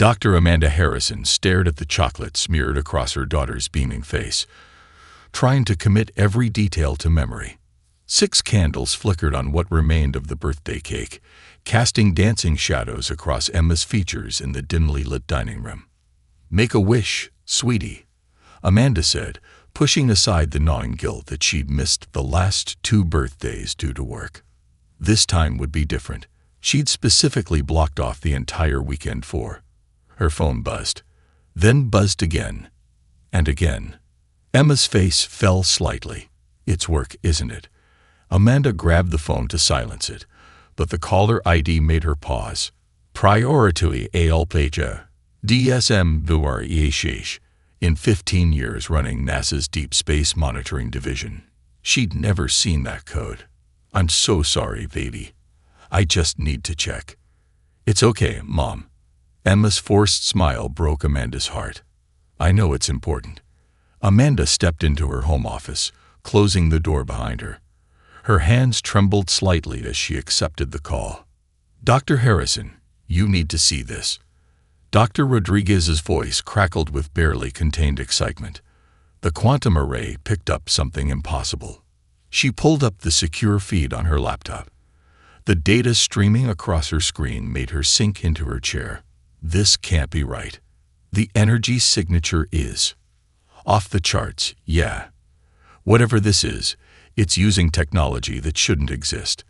Dr. Amanda Harrison stared at the chocolate smeared across her daughter's beaming face, trying to commit every detail to memory. 6 candles flickered on what remained of the birthday cake, casting dancing shadows across Emma's features in the dimly lit dining room. "Make a wish, sweetie," Amanda said, pushing aside the gnawing guilt that she'd missed the last 2 birthdays due to work. This time would be different. She'd specifically blocked off the entire weekend for. Her phone buzzed, then buzzed again, and again. Emma's face fell slightly. "It's work, isn't it?" Amanda grabbed the phone to silence it, but the caller ID made her pause. "Priority ALPHA, DSM VURESH." In 15 years running NASA's Deep Space Monitoring Division, she'd never seen that code. "I'm so sorry, baby. I just need to check." "It's okay, Mom." Emma's forced smile broke Amanda's heart. "I know it's important." Amanda stepped into her home office, closing the door behind her. Her hands trembled slightly as she accepted the call. "Dr. Harrison, you need to see this." Dr. Rodriguez's voice crackled with barely contained excitement. The quantum array picked up something impossible. She pulled up the secure feed on her laptop. The data streaming across her screen made her sink into her chair. "This can't be right. The energy signature is off the charts, yeah. Whatever this is, it's using technology that shouldn't exist.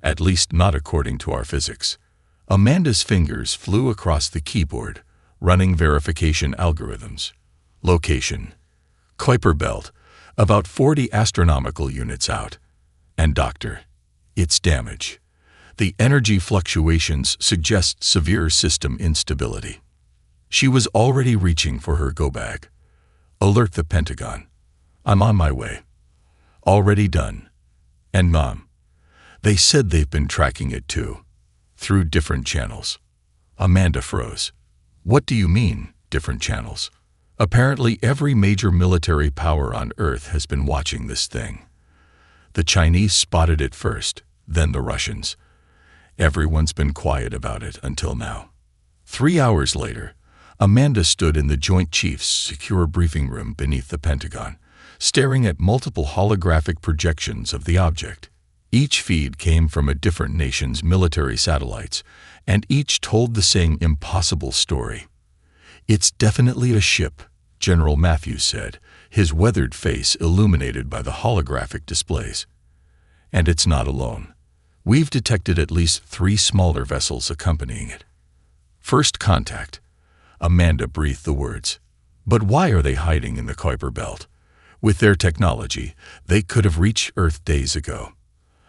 At least not according to our physics." Amanda's fingers flew across the keyboard, running verification algorithms. Location: Kuiper Belt, about 40 astronomical units out. And doctor, it's damage. The energy fluctuations suggest severe system instability. She was already reaching for her go-bag. "Alert the Pentagon. I'm on my way." "Already done." "And Mom, they said they've been tracking it too, through different channels." Amanda froze. "What do you mean, different channels?" "Apparently every major military power on Earth has been watching this thing. The Chinese spotted it first, then the Russians. Everyone's been quiet about it until now." 3 hours later, Amanda stood in the Joint Chiefs' secure briefing room beneath the Pentagon, staring at multiple holographic projections of the object. Each feed came from a different nation's military satellites, and each told the same impossible story. "It's definitely a ship," General Matthews said, his weathered face illuminated by the holographic displays. "And it's not alone. We've detected at least 3 smaller vessels accompanying it." "First contact." Amanda breathed the words. "But why are they hiding in the Kuiper Belt? With their technology, they could have reached Earth days ago.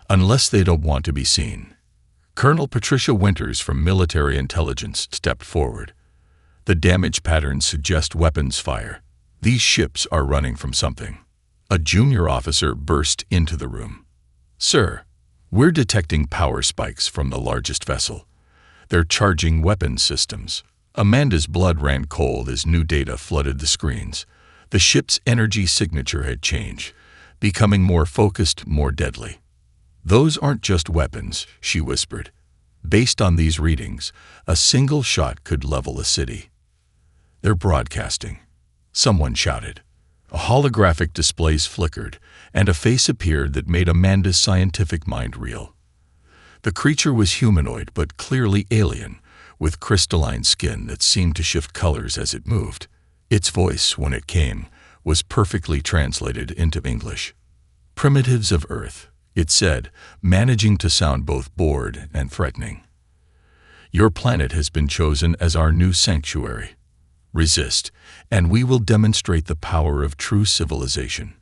Unless they don't want to be seen." Colonel Patricia Winters from Military Intelligence stepped forward. "The damage patterns suggest weapons fire. These ships are running from something." A junior officer burst into the room. "Sir, we're detecting power spikes from the largest vessel. They're charging weapons systems." Amanda's blood ran cold as new data flooded the screens. The ship's energy signature had changed, becoming more focused, more deadly. "Those aren't just weapons," she whispered. "Based on these readings, a single shot could level a city." "They're broadcasting," someone shouted. Holographic displays flickered, and a face appeared that made Amanda's scientific mind reel. The creature was humanoid but clearly alien, with crystalline skin that seemed to shift colors as it moved. Its voice, when it came, was perfectly translated into English. "Primitives of Earth," it said, managing to sound both bored and threatening. "Your planet has been chosen as our new sanctuary. Resist, and we will demonstrate the power of true civilization.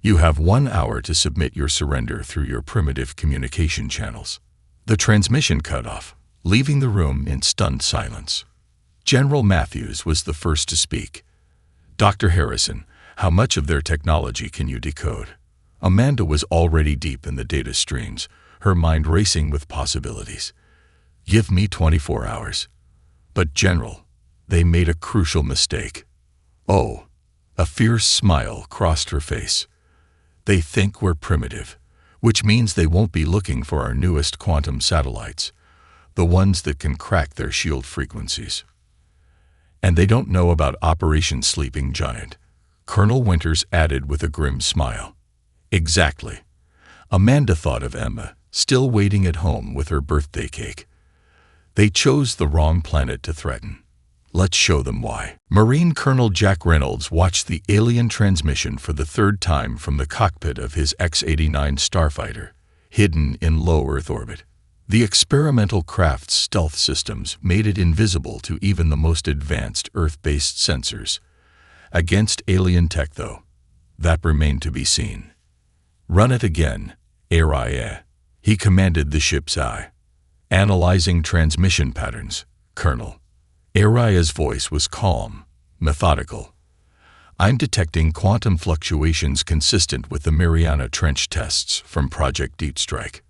You have 1 hour to submit your surrender through your primitive communication channels." The transmission cut off, leaving the room in stunned silence. General Matthews was the first to speak. "Dr. Harrison, how much of their technology can you decode?" Amanda was already deep in the data streams, her mind racing with possibilities. "Give me 24 hours. "But General, they made a crucial mistake." "Oh," a fierce smile crossed her face. "They think we're primitive, which means they won't be looking for our newest quantum satellites, the ones that can crack their shield frequencies." And they don't know about Operation Sleeping Giant, Colonel Winters added with a grim smile. Exactly. Amanda thought of Emma, still waiting at home with her birthday cake. They chose the wrong planet to threaten. Let's show them why. Marine Colonel Jack Reynolds watched the alien transmission for the third time from the cockpit of his X-89 starfighter, hidden in low Earth orbit. The experimental craft's stealth systems made it invisible to even the most advanced Earth-based sensors. Against alien tech, though, that remained to be seen. Run it again, Araya, he commanded the ship's eye. Analyzing transmission patterns, Colonel. Araya's voice was calm, methodical. I'm detecting quantum fluctuations consistent with the Mariana Trench tests from Project Deep Strike.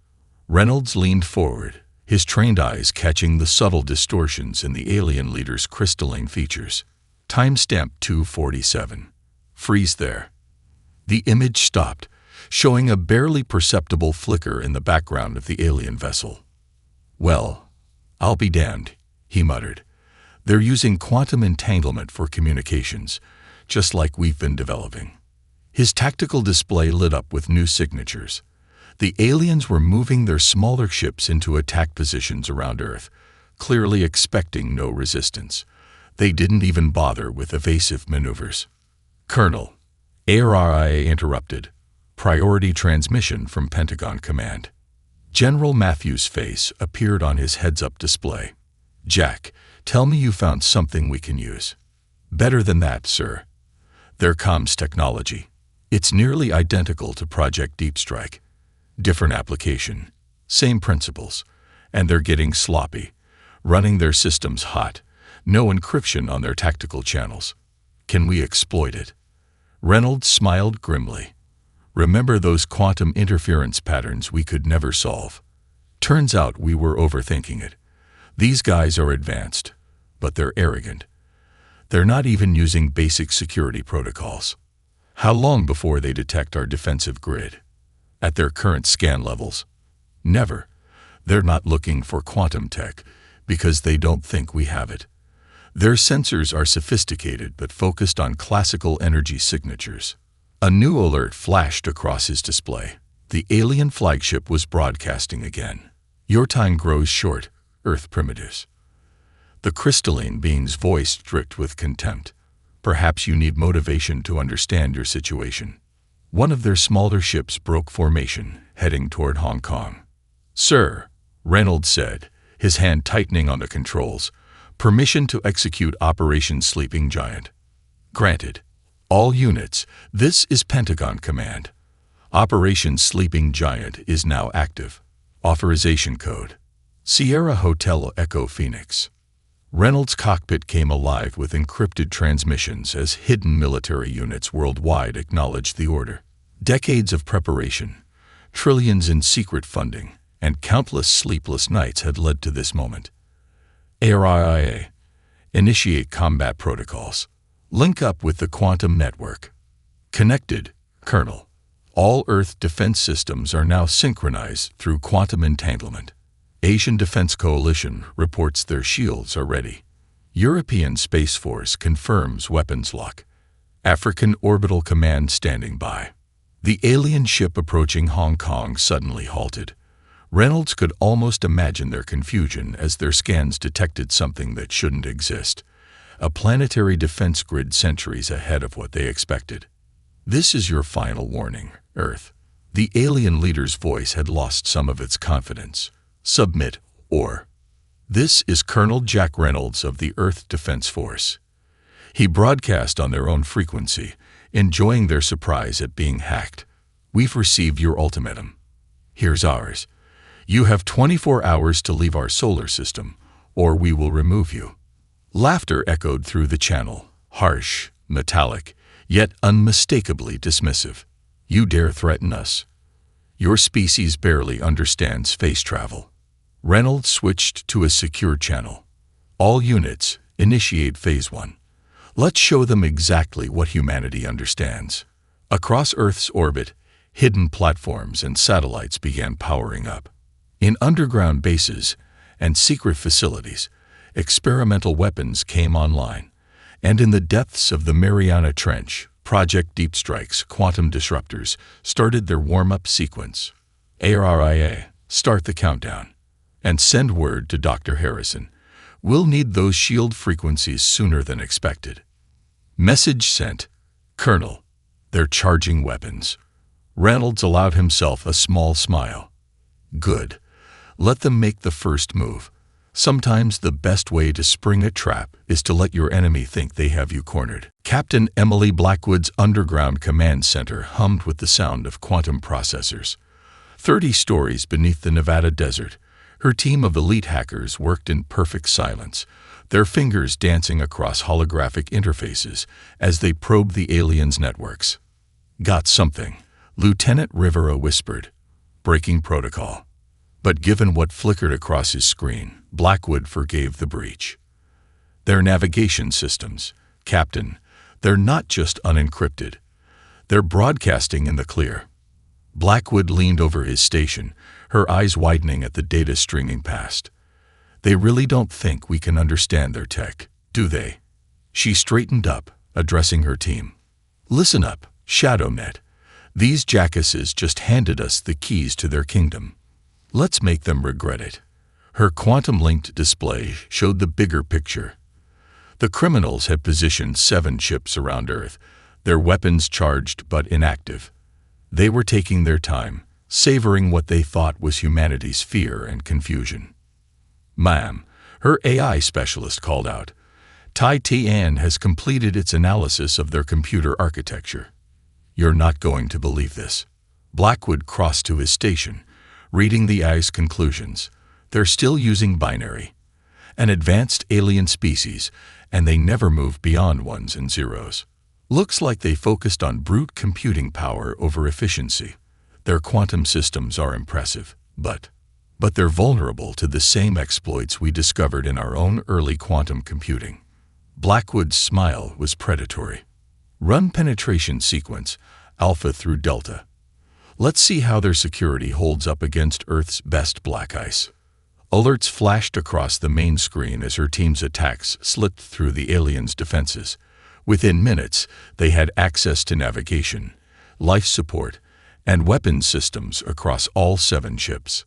Reynolds leaned forward, his trained eyes catching the subtle distortions in the alien leader's crystalline features. Timestamp 247. Freeze there. The image stopped, showing a barely perceptible flicker in the background of the alien vessel. Well, I'll be damned, he muttered. They're using quantum entanglement for communications, just like we've been developing. His tactical display lit up with new signatures. The aliens were moving their smaller ships into attack positions around Earth, clearly expecting no resistance. They didn't even bother with evasive maneuvers. Colonel, ARIA interrupted. Priority transmission from Pentagon Command. General Matthews' face appeared on his heads-up display. Jack, tell me you found something we can use. Better than that, sir. Their comms technology. It's nearly identical to Project Deep Strike. Different application, same principles, and they're getting sloppy, running their systems hot, no encryption on their tactical channels. Can we exploit it? Reynolds smiled grimly. Remember those quantum interference patterns we could never solve? Turns out we were overthinking it. These guys are advanced, but they're arrogant. They're not even using basic security protocols. How long before they detect our defensive grid? At their current scan levels? Never. They're not looking for quantum tech because they don't think we have it. Their sensors are sophisticated but focused on classical energy signatures. A new alert flashed across his display. The alien flagship was broadcasting again. Your time grows short, Earth primitives. The crystalline being's voice dripped with contempt. Perhaps you need motivation to understand your situation. One of their smaller ships broke formation, heading toward Hong Kong. Sir, Reynolds said, his hand tightening on the controls, permission to execute Operation Sleeping Giant. Granted. All units, this is Pentagon Command. Operation Sleeping Giant is now active. Authorization code. Sierra Hotel Echo Phoenix. Reynolds' cockpit came alive with encrypted transmissions as hidden military units worldwide acknowledged the order. Decades of preparation, trillions in secret funding, and countless sleepless nights had led to this moment. ARIA. Initiate combat protocols. Link up with the quantum network. Connected, Colonel. All Earth defense systems are now synchronized through quantum entanglement. Asian Defense Coalition reports their shields are ready. European Space Force confirms weapons lock. African Orbital Command standing by. The alien ship approaching Hong Kong suddenly halted. Reynolds could almost imagine their confusion as their scans detected something that shouldn't exist. A planetary defense grid centuries ahead of what they expected. This is your final warning, Earth. The alien leader's voice had lost some of its confidence. Submit, or. This is Colonel Jack Reynolds of the Earth Defense Force. He broadcast on their own frequency, enjoying their surprise at being hacked. We've received your ultimatum. Here's ours. You have 24 hours to leave our solar system, or we will remove you. Laughter echoed through the channel, harsh, metallic, yet unmistakably dismissive. You dare threaten us? Your species barely understands space travel. Reynolds switched to a secure channel. All units, initiate Phase 1. Let's show them exactly what humanity understands. Across Earth's orbit, hidden platforms and satellites began powering up. In underground bases and secret facilities, experimental weapons came online, And in the depths of the Mariana Trench, Project Deep Strike's quantum disruptors started their warm-up sequence. ARIA, start the countdown. And send word to Dr. Harrison. We'll need those shield frequencies sooner than expected. Message sent. Colonel, they're charging weapons. Reynolds allowed himself a small smile. Good. Let them make the first move. Sometimes the best way to spring a trap is to let your enemy think they have you cornered. Captain Emily Blackwood's underground command center hummed with the sound of quantum processors. 30 stories beneath the Nevada desert, her team of elite hackers worked in perfect silence, their fingers dancing across holographic interfaces as they probed the aliens' networks. Got something, Lieutenant Rivera whispered. Breaking protocol. But given what flickered across his screen, Blackwood forgave the breach. Their navigation systems, Captain, they're not just unencrypted. They're broadcasting in the clear. Blackwood leaned over his station, her eyes widening at the data streaming past. They really don't think we can understand their tech, do they? She straightened up, addressing her team. Listen up, ShadowNet. These jackasses just handed us the keys to their kingdom. Let's make them regret it. Her quantum-linked display showed the bigger picture. The criminals had positioned 7 ships around Earth, their weapons charged but inactive. They were taking their time, savoring what they thought was humanity's fear and confusion. Ma'am, her AI specialist called out. Tai Tian has completed its analysis of their computer architecture. You're not going to believe this. Blackwood crossed to his station, reading the AI's conclusions. They're still using binary, an advanced alien species, and they never move beyond ones and zeros. Looks like they focused on brute computing power over efficiency. Their quantum systems are impressive, but they're vulnerable to the same exploits we discovered in our own early quantum computing. Blackwood's smile was predatory. Run penetration sequence, Alpha through Delta. Let's see how their security holds up against Earth's best black ice. Alerts flashed across the main screen as her team's attacks slipped through the aliens' defenses. Within minutes, they had access to navigation, life support, and weapons systems across all 7 ships.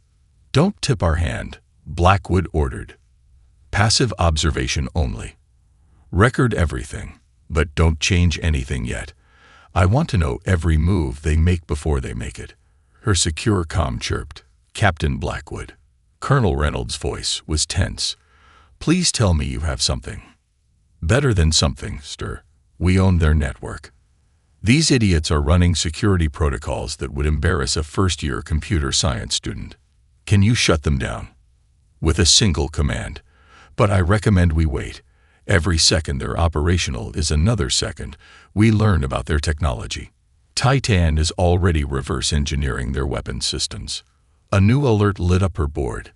Don't tip our hand, Blackwood ordered. Passive observation only. Record everything, but don't change anything yet. I want to know every move they make before they make it. Her secure comm chirped. Captain Blackwood. Colonel Reynolds' voice was tense. Please tell me you have something. Better than something, sir. We own their network. These idiots are running security protocols that would embarrass a first-year computer science student. Can you shut them down? With a single command. But I recommend we wait. Every second they're operational is another second we learn about their technology. Titan is already reverse engineering their weapons systems. A new alert lit up her board.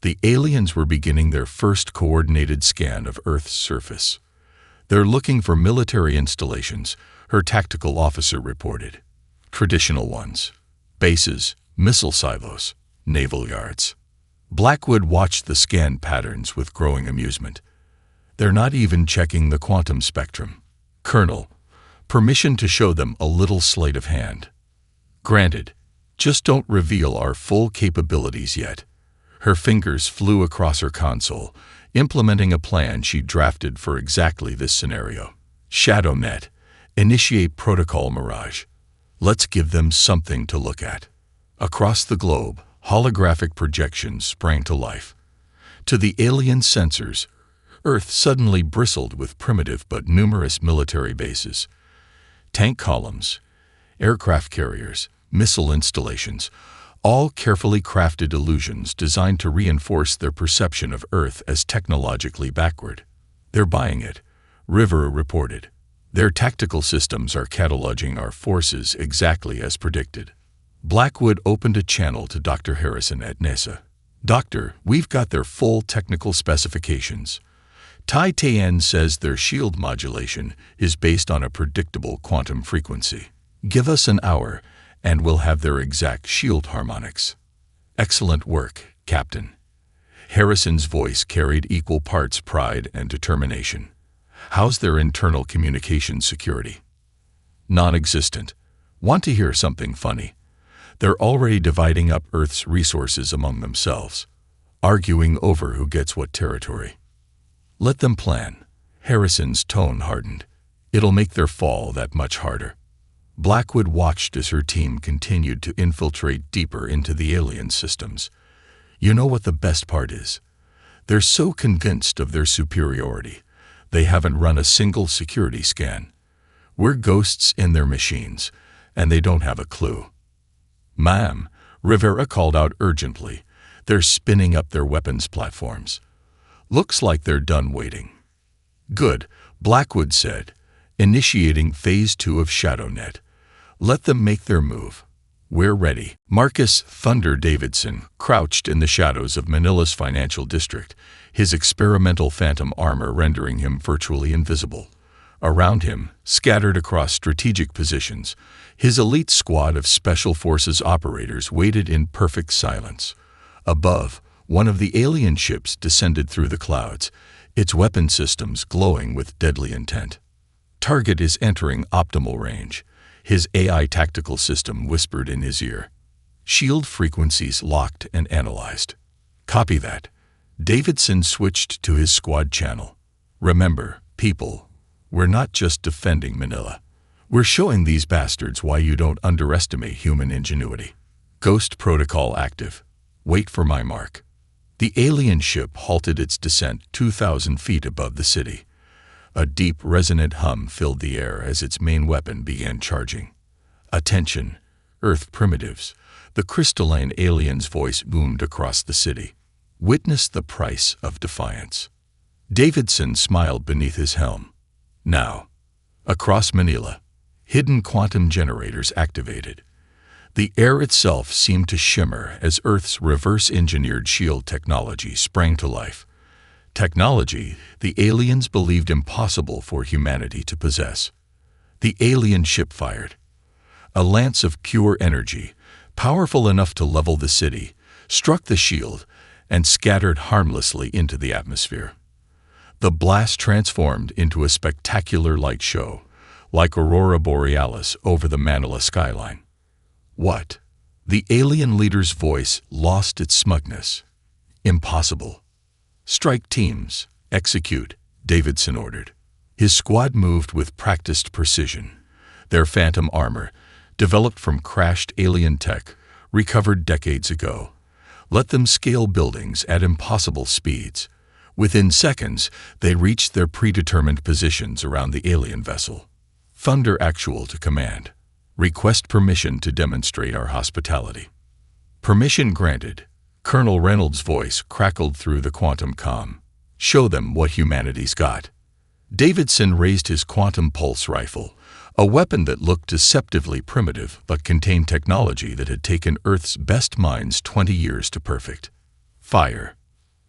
The aliens were beginning their first coordinated scan of Earth's surface. They're looking for military installations, her tactical officer reported. Traditional ones. Bases, missile silos, naval yards. Blackwood watched the scan patterns with growing amusement. They're not even checking the quantum spectrum. Colonel, permission to show them a little sleight of hand. Granted. Just don't reveal our full capabilities yet. Her fingers flew across her console, implementing a plan she drafted for exactly this scenario. ShadowNet, initiate protocol Mirage. Let's give them something to look at. Across the globe, holographic projections sprang to life. To the alien sensors, Earth suddenly bristled with primitive but numerous military bases. Tank columns, aircraft carriers, missile installations, all carefully crafted illusions designed to reinforce their perception of Earth as technologically backward. They're buying it, Rivera reported. Their tactical systems are cataloging our forces exactly as predicted. Blackwood opened a channel to Dr. Harrison at NASA. Doctor, we've got their full technical specifications. Tai Tian says their shield modulation is based on a predictable quantum frequency. Give us an hour, and we'll have their exact shield harmonics. Excellent work, Captain. Harrison's voice carried equal parts pride and determination. How's their internal communication security? Non-existent. Want to hear something funny? They're already dividing up Earth's resources among themselves, arguing over who gets what territory. Let them plan. Harrison's tone hardened. It'll make their fall that much harder. Blackwood watched as her team continued to infiltrate deeper into the alien systems. You know what the best part is? They're so convinced of their superiority, they haven't run a single security scan. We're ghosts in their machines, and they don't have a clue. Ma'am, Rivera called out urgently. They're spinning up their weapons platforms. Looks like they're done waiting. Good, Blackwood said, initiating Phase 2 of ShadowNet. Let them make their move. We're ready. Marcus Thunder Davidson crouched in the shadows of Manila's financial district, his experimental phantom armor rendering him virtually invisible. Around him, scattered across strategic positions, his elite squad of Special Forces operators waited in perfect silence. Above, one of the alien ships descended through the clouds, its weapon systems glowing with deadly intent. Target is entering optimal range, his AI tactical system whispered in his ear. Shield frequencies locked and analyzed. Copy that. Davidson switched to his squad channel. Remember, people, we're not just defending Manila. We're showing these bastards why you don't underestimate human ingenuity. Ghost protocol active. Wait for my mark. The alien ship halted its descent 2,000 feet above the city. A deep, resonant hum filled the air as its main weapon began charging. Attention, Earth primitives. The crystalline alien's voice boomed across the city. Witness the price of defiance. Davidson smiled beneath his helm. Now, across Manila, hidden quantum generators activated. The air itself seemed to shimmer as Earth's reverse-engineered shield technology sprang to life. Technology the aliens believed impossible for humanity to possess. The alien ship fired. A lance of pure energy, powerful enough to level the city, struck the shield and scattered harmlessly into the atmosphere. The blast transformed into a spectacular light show, like Aurora Borealis over the Manila skyline. What? The alien leader's voice lost its smugness. Impossible. Strike teams. Execute, Davidson ordered. His squad moved with practiced precision. Their phantom armor, developed from crashed alien tech, recovered decades ago. Let them scale buildings at impossible speeds. Within seconds, they reached their predetermined positions around the alien vessel. Thunder Actual to command. Request permission to demonstrate our hospitality. Permission granted. Colonel Reynolds' voice crackled through the quantum comm. Show them what humanity's got. Davidson raised his quantum pulse rifle, a weapon that looked deceptively primitive but contained technology that had taken Earth's best minds 20 years to perfect. Fire.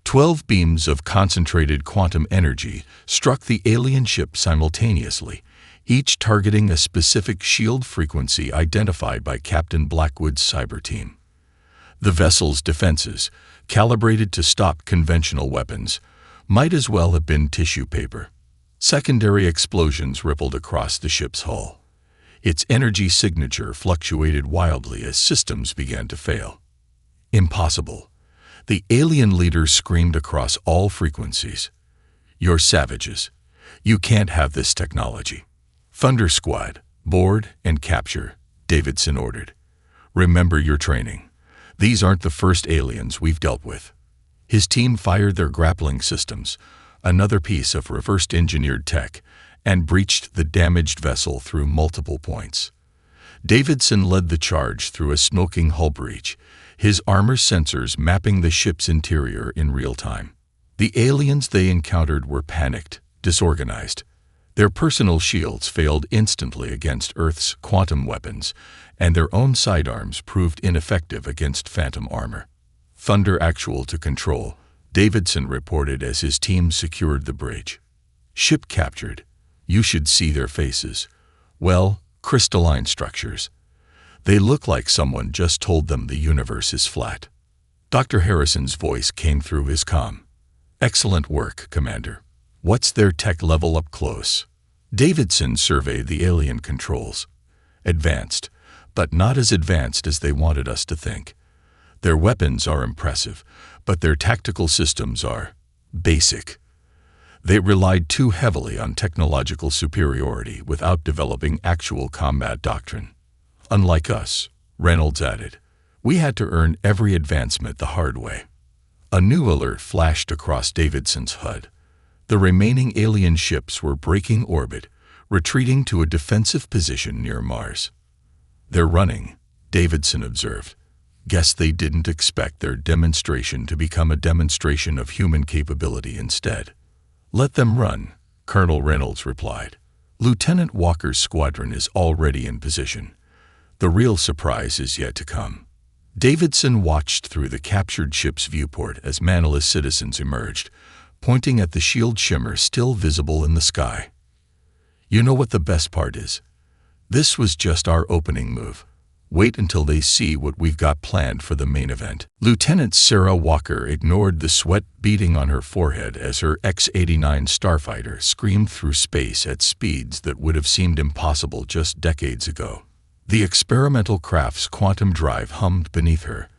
12 beams of concentrated quantum energy struck the alien ship simultaneously, each targeting a specific shield frequency identified by Captain Blackwood's cyber team. The vessel's defenses, calibrated to stop conventional weapons, might as well have been tissue paper. Secondary explosions rippled across the ship's hull. Its energy signature fluctuated wildly as systems began to fail. Impossible. The alien leader screamed across all frequencies. You're savages. You can't have this technology. Thunder Squad, board and capture, Davidson ordered. Remember your training. These aren't the first aliens we've dealt with. His team fired their grappling systems, another piece of reverse-engineered tech, and breached the damaged vessel through multiple points. Davidson led the charge through a smoking hull breach, his armor sensors mapping the ship's interior in real time. The aliens they encountered were panicked, disorganized. Their personal shields failed instantly against Earth's quantum weapons, and their own sidearms proved ineffective against phantom armor. Thunder Actual to control, Davidson reported as his team secured the bridge. Ship captured. You should see their faces. Well, crystalline structures. They look like someone just told them the universe is flat. Dr. Harrison's voice came through his comm. Excellent work, Commander. What's their tech level up close? Davidson surveyed the alien controls. Advanced, but not as advanced as they wanted us to think. Their weapons are impressive, but their tactical systems are basic. They relied too heavily on technological superiority without developing actual combat doctrine. Unlike us, Reynolds added, we had to earn every advancement the hard way. A new alert flashed across Davidson's HUD. The remaining alien ships were breaking orbit, retreating to a defensive position near Mars. They're running, Davidson observed. Guess they didn't expect their demonstration to become a demonstration of human capability instead. Let them run, Colonel Reynolds replied. Lieutenant Walker's squadron is already in position. The real surprise is yet to come. Davidson watched through the captured ship's viewport as manless citizens emerged, pointing at the shield shimmer still visible in the sky. You know what the best part is? This was just our opening move. Wait until they see what we've got planned for the main event. Lieutenant Sarah Walker ignored the sweat beading on her forehead as her X-89 starfighter screamed through space at speeds that would have seemed impossible just decades ago. The experimental craft's quantum drive hummed beneath her,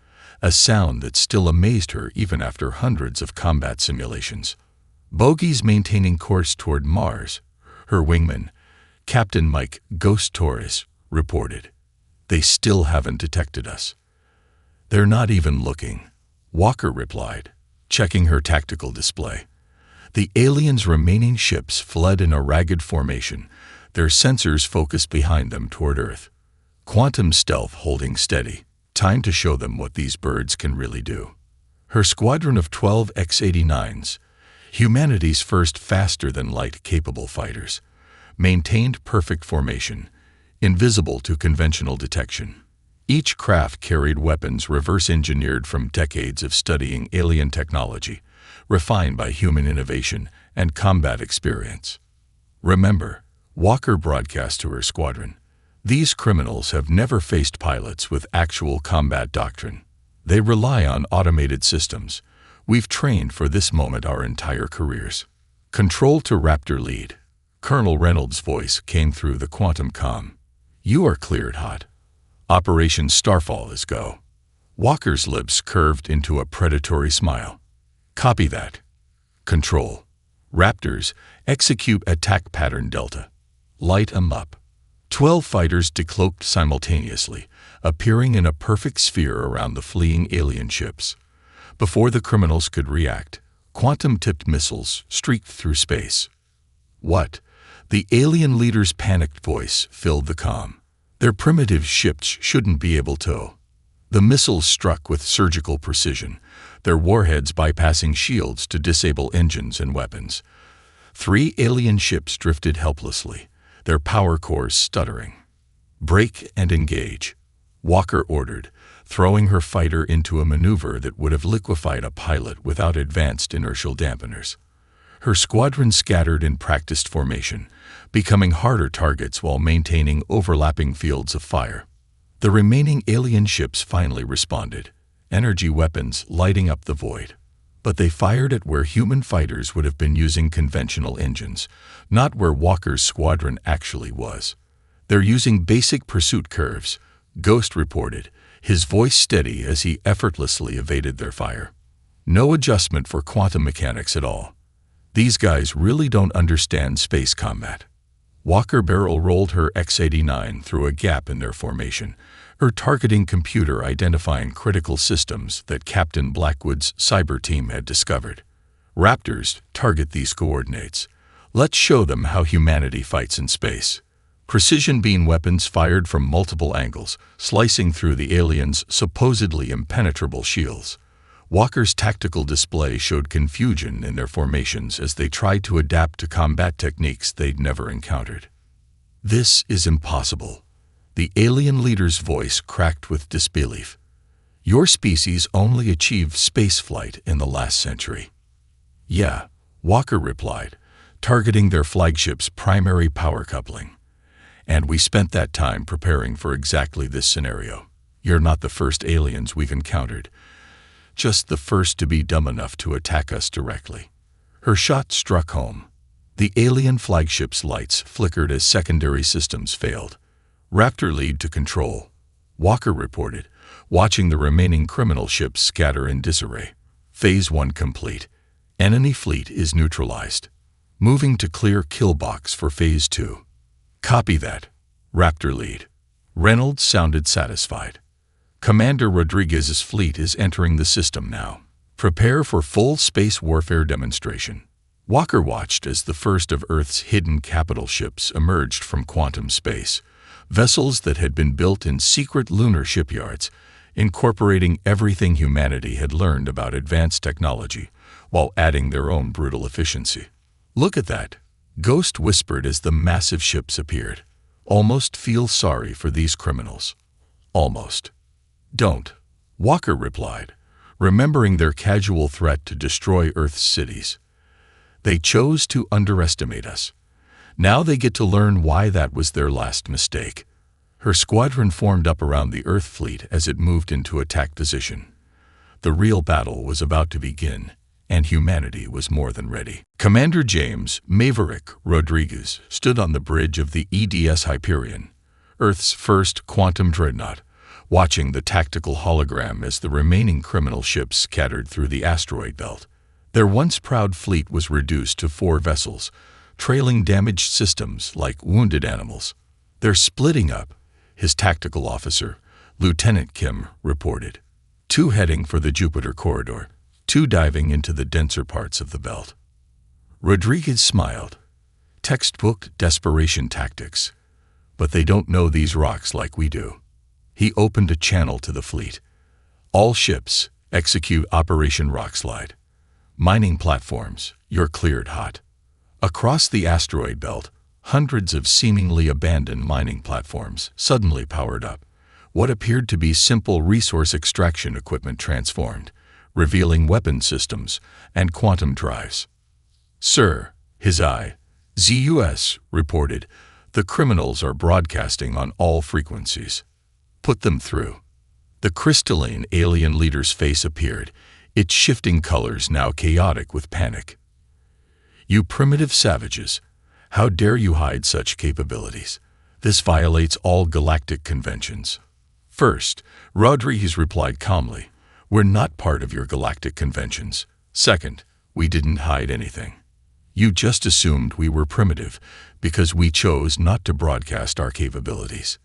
a sound that still amazed her even after hundreds of combat simulations. Bogies maintaining course toward Mars, her wingman, Captain Mike Ghost Torres, reported. They still haven't detected us. They're not even looking, Walker replied, checking her tactical display. The aliens' remaining ships fled in a ragged formation, their sensors focused behind them toward Earth. Quantum stealth holding steady, time to show them what these birds can really do. Her squadron of 12 X-89s, humanity's first faster-than-light capable fighters, maintained perfect formation, invisible to conventional detection. Each craft carried weapons reverse-engineered from decades of studying alien technology, refined by human innovation and combat experience. Remember, Walker broadcast to her squadron, these criminals have never faced pilots with actual combat doctrine. They rely on automated systems. We've trained for this moment our entire careers. Control to Raptor lead. Colonel Reynolds' voice came through the quantum comm. You are cleared hot. Operation Starfall is go. Walker's lips curved into a predatory smile. Copy that. Control. Raptors, execute attack pattern Delta. Light 'em up. 12 fighters decloaked simultaneously, appearing in a perfect sphere around the fleeing alien ships. Before the criminals could react, quantum-tipped missiles streaked through space. What? The alien leader's panicked voice filled the comm. Their primitive ships shouldn't be able to. The missiles struck with surgical precision, their warheads bypassing shields to disable engines and weapons. 3 alien ships drifted helplessly, their power cores stuttering. Break and engage, Walker ordered, throwing her fighter into a maneuver that would have liquefied a pilot without advanced inertial dampeners. Her squadron scattered in practiced formation, becoming harder targets while maintaining overlapping fields of fire. The remaining alien ships finally responded, energy weapons lighting up the void. But they fired at where human fighters would have been using conventional engines, not where Walker's squadron actually was. They're using basic pursuit curves, Ghost reported, his voice steady as he effortlessly evaded their fire. No adjustment for quantum mechanics at all. These guys really don't understand space combat. Walker barrel rolled her X-89 through a gap in their formation, her targeting computer identifying critical systems that Captain Blackwood's cyber team had discovered. Raptors, target these coordinates. Let's show them how humanity fights in space. Precision beam weapons fired from multiple angles, slicing through the aliens' supposedly impenetrable shields. Walker's tactical display showed confusion in their formations as they tried to adapt to combat techniques they'd never encountered. This is impossible. The alien leader's voice cracked with disbelief. Your species only achieved spaceflight in the last century. Yeah, Walker replied, targeting their flagship's primary power coupling. And we spent that time preparing for exactly this scenario. You're not the first aliens we've encountered, just the first to be dumb enough to attack us directly. Her shot struck home, The alien flagship's lights flickered as secondary systems failed. Raptor lead to control, Walker reported, watching the remaining criminal ships scatter in disarray. Phase 1 complete. Enemy fleet is neutralized. Moving to clear kill box for Phase 2. Copy that. Raptor lead. Reynolds sounded satisfied. Commander Rodriguez's fleet is entering the system now. Prepare for full space warfare demonstration. Walker watched as the first of Earth's hidden capital ships emerged from quantum space, vessels that had been built in secret lunar shipyards, incorporating everything humanity had learned about advanced technology, while adding their own brutal efficiency. "Look at that," Ghost whispered as the massive ships appeared. "Almost feel sorry for these criminals." "Almost." "Don't," Walker replied, remembering their casual threat to destroy Earth's cities. "They chose to underestimate us. Now they get to learn why that was their last mistake." Her squadron formed up around the Earth fleet as it moved into attack position. The real battle was about to begin, and humanity was more than ready. Commander James Maverick Rodriguez stood on the bridge of the EDS Hyperion, Earth's first quantum dreadnought, watching the tactical hologram as the remaining criminal ships scattered through the asteroid belt. Their once proud fleet was reduced to 4 vessels, trailing damaged systems like wounded animals. "They're splitting up," his tactical officer, Lieutenant Kim, reported. 2 heading for the Jupiter corridor, 2 diving into the denser parts of the belt. Rodriguez smiled. Textbook desperation tactics. But they don't know these rocks like we do. He opened a channel to the fleet. "All ships, execute Operation Rockslide. Mining platforms, you're cleared hot." Across the asteroid belt, hundreds of seemingly abandoned mining platforms suddenly powered up. What appeared to be simple resource extraction equipment transformed, revealing weapon systems and quantum drives. "Sir," his ZUS reported, "the criminals are broadcasting on all frequencies. Put them through." The crystalline alien leader's face appeared, its shifting colors now chaotic with panic. "You primitive savages, how dare you hide such capabilities? This violates all galactic conventions." "First," Rodriguez replied calmly, "we're not part of your galactic conventions. Second, we didn't hide anything. You just assumed we were primitive because we chose not to broadcast our capabilities.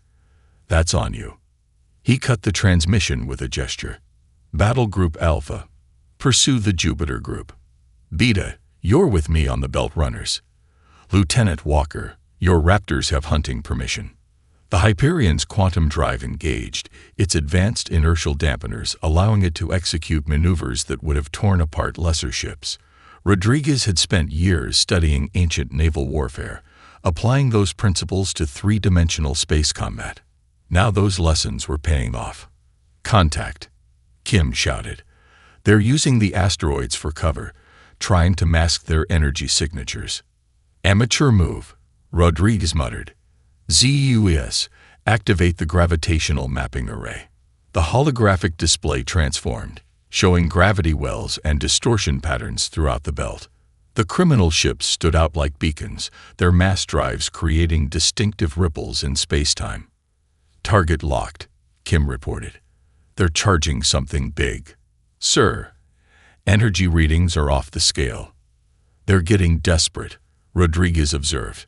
That's on you." He cut the transmission with a gesture. "Battle Group Alpha, pursue the Jupiter Group. Beta, you're with me on the Belt Runners. Lieutenant Walker, your Raptors have hunting permission." The Hyperion's quantum drive engaged, its advanced inertial dampeners allowing it to execute maneuvers that would have torn apart lesser ships. Rodriguez had spent years studying ancient naval warfare, applying those principles to 3-dimensional space combat. Now those lessons were paying off. "Contact," Kim shouted. "They're using the asteroids for cover, trying to mask their energy signatures." "Amateur move," Rodriguez muttered. "ZUS, activate the gravitational mapping array." The holographic display transformed, showing gravity wells and distortion patterns throughout the belt. The criminal ships stood out like beacons, their mass drives creating distinctive ripples in space-time. "Target locked," Kim reported. "They're charging something big." "Sir, energy readings are off the scale." "They're getting desperate," Rodriguez observed.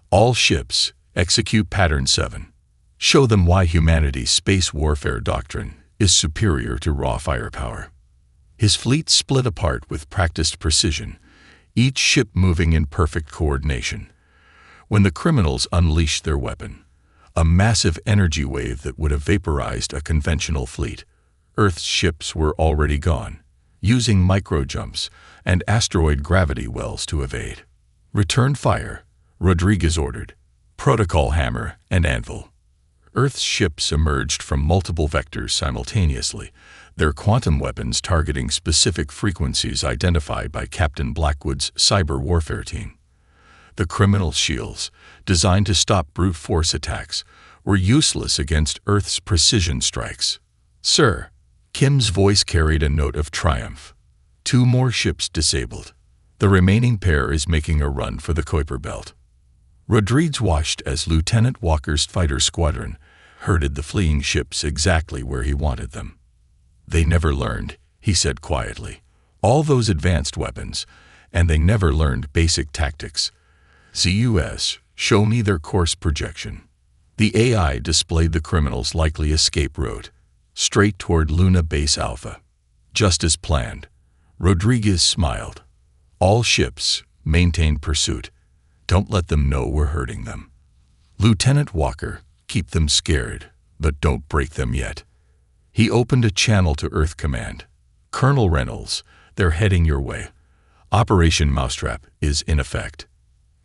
"All ships, execute Pattern 7. Show them why humanity's space warfare doctrine is superior to raw firepower." His fleet split apart with practiced precision, each ship moving in perfect coordination. When the criminals unleashed their weapon, a massive energy wave that would have vaporized a conventional fleet, Earth's ships were already gone, using micro-jumps and asteroid gravity wells to evade. "Return fire," Rodriguez ordered. "Protocol hammer and anvil." Earth's ships emerged from multiple vectors simultaneously, their quantum weapons targeting specific frequencies identified by Captain Blackwood's cyber warfare team. The criminal shields, designed to stop brute force attacks, were useless against Earth's precision strikes. "Sir," Kim's voice carried a note of triumph. 2 more ships disabled. The remaining pair is making a run for the Kuiper Belt. Rodriguez watched as Lieutenant Walker's fighter squadron herded the fleeing ships exactly where he wanted them. They never learned, he said quietly. All those advanced weapons, and they never learned basic tactics. CUS, show me their course projection. The AI displayed the criminals' likely escape route, straight toward Luna Base Alpha. Just as planned. Rodriguez smiled. All ships, maintain pursuit. Don't let them know we're hurting them. Lieutenant Walker, keep them scared, but don't break them yet. He opened a channel to Earth Command. Colonel Reynolds, they're heading your way. Operation Mousetrap is in effect.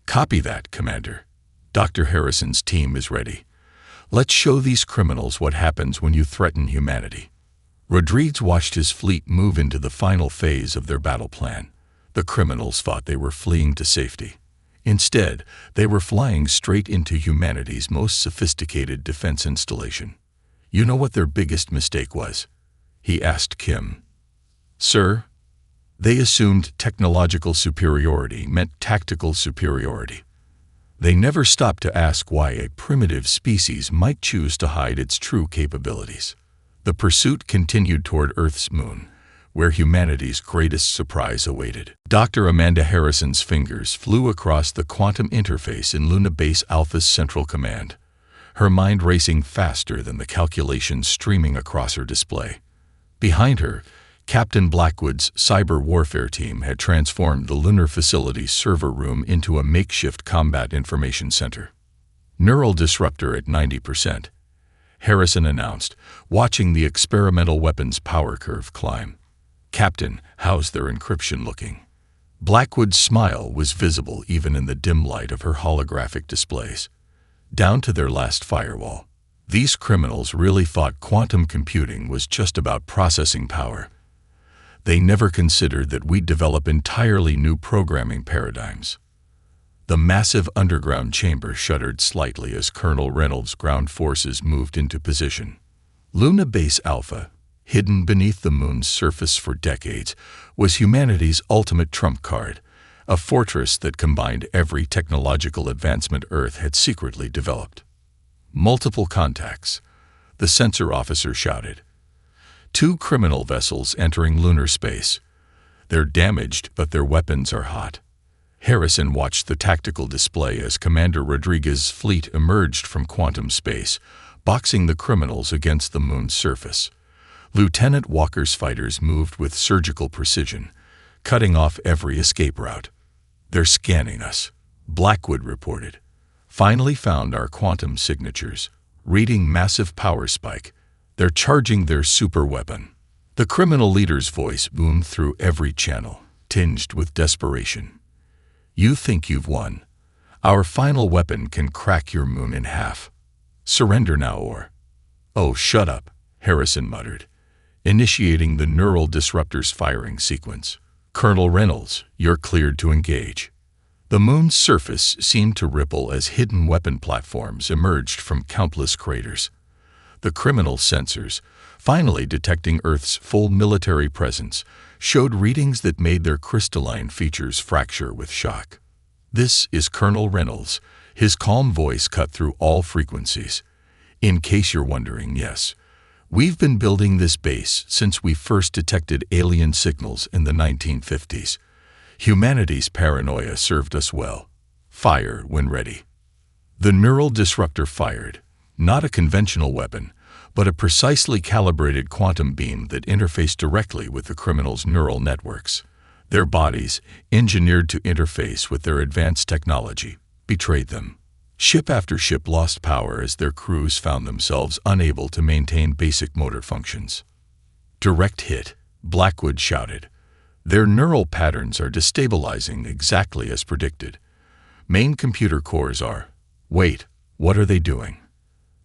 Copy that, Commander. Dr. Harrison's team is ready. Let's show these criminals what happens when you threaten humanity. Rodriguez watched his fleet move into the final phase of their battle plan. The criminals thought they were fleeing to safety. Instead, they were flying straight into humanity's most sophisticated defense installation. You know what their biggest mistake was? He asked Kim. Sir? They assumed technological superiority meant tactical superiority. They never stopped to ask why a primitive species might choose to hide its true capabilities. The pursuit continued toward Earth's moon, where humanity's greatest surprise awaited. Dr. Amanda Harrison's fingers flew across the quantum interface in Luna Base Alpha's central command, her mind racing faster than the calculations streaming across her display. Behind her, Captain Blackwood's cyber warfare team had transformed the lunar facility's server room into a makeshift combat information center. Neural disruptor at 90%, Harrison announced, watching the experimental weapon's power curve climb. Captain, how's their encryption looking? Blackwood's smile was visible even in the dim light of her holographic displays. Down to their last firewall. These criminals really thought quantum computing was just about processing power. They never considered that we'd develop entirely new programming paradigms. The massive underground chamber shuddered slightly as Colonel Reynolds' ground forces moved into position. Luna Base Alpha, hidden beneath the moon's surface for decades, was humanity's ultimate trump card, a fortress that combined every technological advancement Earth had secretly developed. Multiple contacts, the sensor officer shouted. 2 criminal vessels entering lunar space. They're damaged, but their weapons are hot. Harrison watched the tactical display as Commander Rodriguez's fleet emerged from quantum space, boxing the criminals against the moon's surface. Lieutenant Walker's fighters moved with surgical precision, cutting off every escape route. They're scanning us, Blackwood reported. Finally found our quantum signatures, reading massive power spike. They're charging their super weapon. The criminal leader's voice boomed through every channel, tinged with desperation. You think you've won. Our final weapon can crack your moon in half. Surrender now or... Oh, shut up, Harrison muttered, initiating the neural disruptor's firing sequence. Colonel Reynolds, you're cleared to engage. The moon's surface seemed to ripple as hidden weapon platforms emerged from countless craters. The criminal sensors, finally detecting Earth's full military presence, showed readings that made their crystalline features fracture with shock. This is Colonel Reynolds. His calm voice cut through all frequencies. In case you're wondering, yes, we've been building this base since we first detected alien signals in the 1950s. Humanity's paranoia served us well. Fire when ready. The neural disruptor fired. Not a conventional weapon, but a precisely calibrated quantum beam that interfaced directly with the criminals' neural networks. Their bodies, engineered to interface with their advanced technology, betrayed them. Ship after ship lost power as their crews found themselves unable to maintain basic motor functions. Direct hit, Blackwood shouted. Their neural patterns are destabilizing exactly as predicted. Main computer cores are... Wait, what are they doing?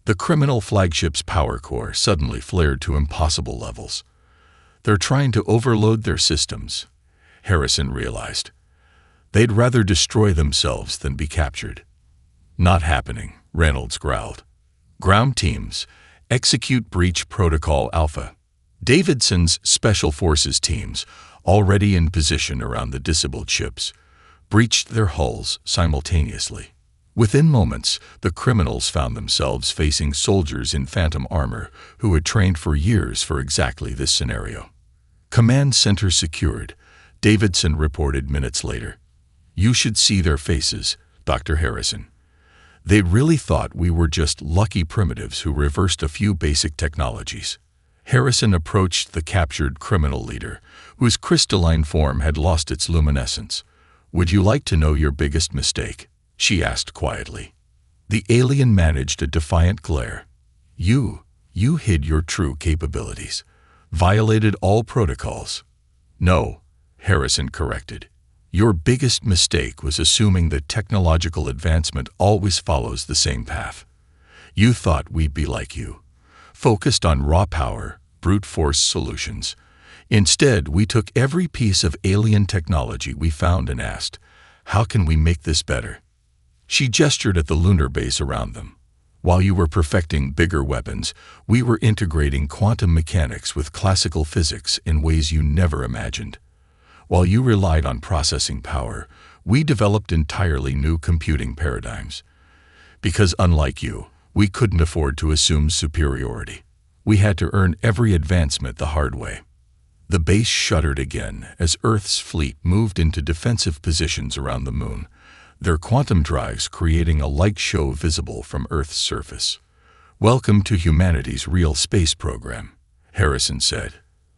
The criminal flagship's power core suddenly flared to impossible levels. They're trying to overload their systems, Harrison realized. They'd rather destroy themselves than be captured. Not happening, Reynolds growled. Ground teams, execute breach protocol Alpha. Davidson's Special Forces teams, already in position around the disabled ships, breached their hulls simultaneously. Within moments, the criminals found themselves facing soldiers in phantom armor who had trained for years for exactly this scenario. Command center secured, Davidson reported minutes later. You should see their faces, Dr. Harrison. They really thought we were just lucky primitives who reversed a few basic technologies. Harrison approached the captured criminal leader, whose crystalline form had lost its luminescence. Would you like to know your biggest mistake? She asked quietly. The alien managed a defiant glare. You hid your true capabilities, violated all protocols. No, Harrison corrected. Your biggest mistake was assuming that technological advancement always follows the same path. You thought we'd be like you, focused on raw power, brute force solutions. Instead, we took every piece of alien technology we found and asked, how can we make this better? She gestured at the lunar base around them. While you were perfecting bigger weapons, we were integrating quantum mechanics with classical physics in ways you never imagined. While you relied on processing power, we developed entirely new computing paradigms. Because unlike you, we couldn't afford to assume superiority. We had to earn every advancement the hard way. The base shuddered again as Earth's fleet moved into defensive positions around the moon, their quantum drives creating a light show visible from Earth's surface. Welcome to humanity's real space program, Harrison said.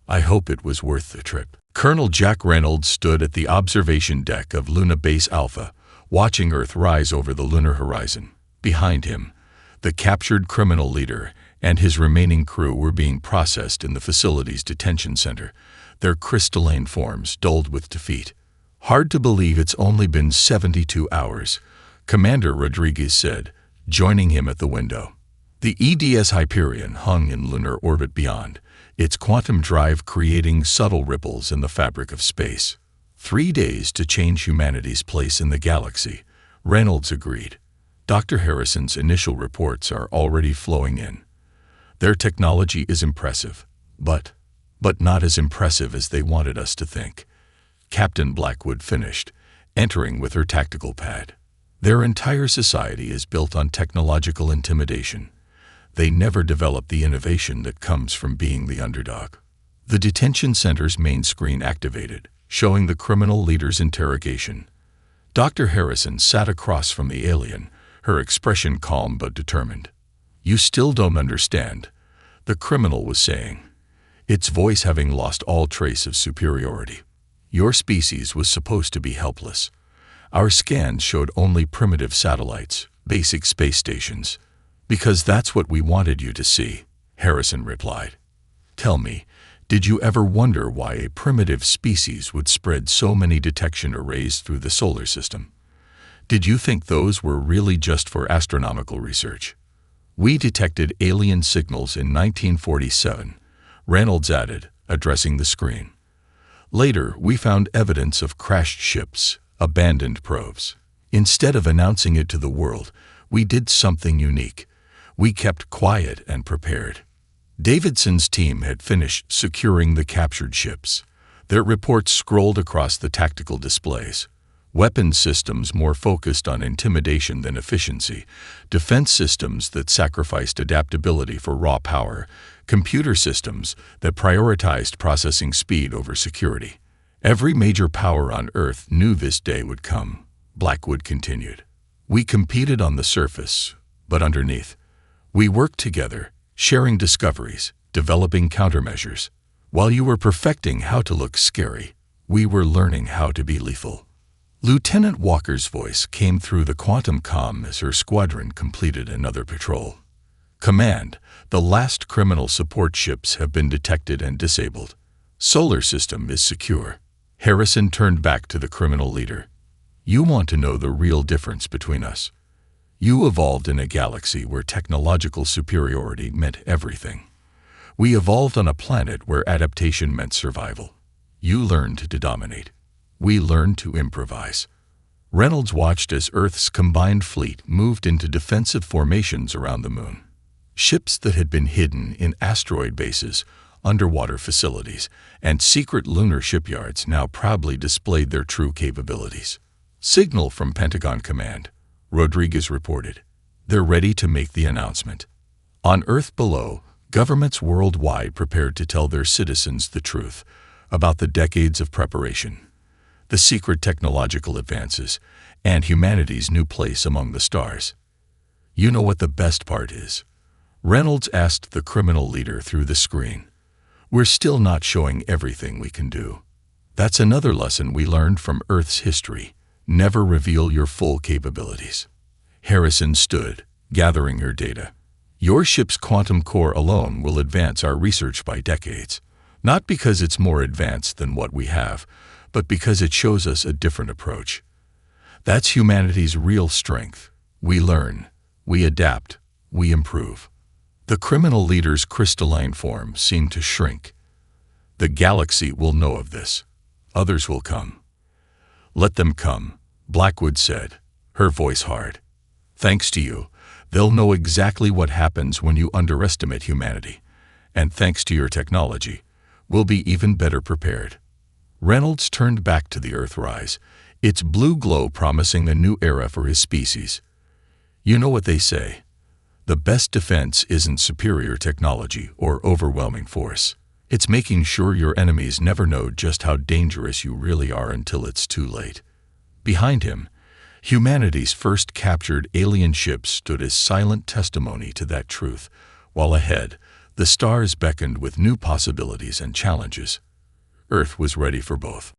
I hope it was worth the trip. Colonel Jack Reynolds stood at the observation deck of Luna Base Alpha, watching Earth rise over the lunar horizon. Behind him, the captured criminal leader and his remaining crew were being processed in the facility's detention center, their crystalline forms dulled with defeat. Hard to believe it's only been 72 hours, Commander Rodriguez said, joining him at the window. The EDS Hyperion hung in lunar orbit beyond, its quantum drive creating subtle ripples in the fabric of space. 3 days to change humanity's place in the galaxy, Reynolds agreed. Dr. Harrison's initial reports are already flowing in. Their technology is impressive, but not as impressive as they wanted us to think. Captain Blackwood finished, entering with her tactical pad. Their entire society is built on technological intimidation. They never develop the innovation that comes from being the underdog. The detention center's main screen activated, showing the criminal leader's interrogation. Dr. Harrison sat across from the alien, her expression calm but determined. You still don't understand, the criminal was saying, its voice having lost all trace of superiority. Your species was supposed to be helpless. Our scans showed only primitive satellites, basic space stations. Because that's what we wanted you to see, Harrison replied. Tell me, did you ever wonder why a primitive species would spread so many detection arrays through the solar system? Did you think those were really just for astronomical research? We detected alien signals in 1947, Reynolds added, addressing the screen. Later, we found evidence of crashed ships, abandoned probes. Instead of announcing it to the world, we did something unique. We kept quiet and prepared. Davidson's team had finished securing the captured ships. Their reports scrolled across the tactical displays. Weapons systems more focused on intimidation than efficiency, defense systems that sacrificed adaptability for raw power, computer systems that prioritized processing speed over security. Every major power on Earth knew this day would come, Blackwood continued. We competed on the surface, but underneath. We worked together, sharing discoveries, developing countermeasures. While you were perfecting how to look scary, we were learning how to be lethal. Lieutenant Walker's voice came through the quantum comm as her squadron completed another patrol. Command, the last criminal support ships have been detected and disabled. Solar system is secure. Harrison turned back to the criminal leader. You want to know the real difference between us. You evolved in a galaxy where technological superiority meant everything. We evolved on a planet where adaptation meant survival. You learned to dominate. We learned to improvise. Reynolds watched as Earth's combined fleet moved into defensive formations around the moon. Ships that had been hidden in asteroid bases underwater facilities, and secret lunar shipyards now proudly displayed their true capabilities. Signal from Pentagon Command, Rodriguez reported. They're ready to make the announcement. On Earth below, governments worldwide prepared to tell their citizens the truth about the decades of preparation, the secret technological advances, and humanity's new place among the stars. You know what the best part is? Reynolds asked the criminal leader through the screen. We're still not showing everything we can do. That's another lesson we learned from Earth's history. Never reveal your full capabilities. Harrison stood, gathering her data. Your ship's quantum core alone will advance our research by decades. Not because it's more advanced than what we have, but because it shows us a different approach. That's humanity's real strength. We learn, we adapt, we improve. The criminal leader's crystalline form seemed to shrink. The galaxy will know of this. Others will come. Let them come, Blackwood said, her voice hard. Thanks to you, they'll know exactly what happens when you underestimate humanity. And thanks to your technology, we'll be even better prepared. Reynolds turned back to the Earthrise, its blue glow promising a new era for his species. You know what they say. The best defense isn't superior technology or overwhelming force. It's making sure your enemies never know just how dangerous you really are until it's too late. Behind him, humanity's first captured alien ship stood as silent testimony to that truth, while ahead, the stars beckoned with new possibilities and challenges. Earth was ready for both.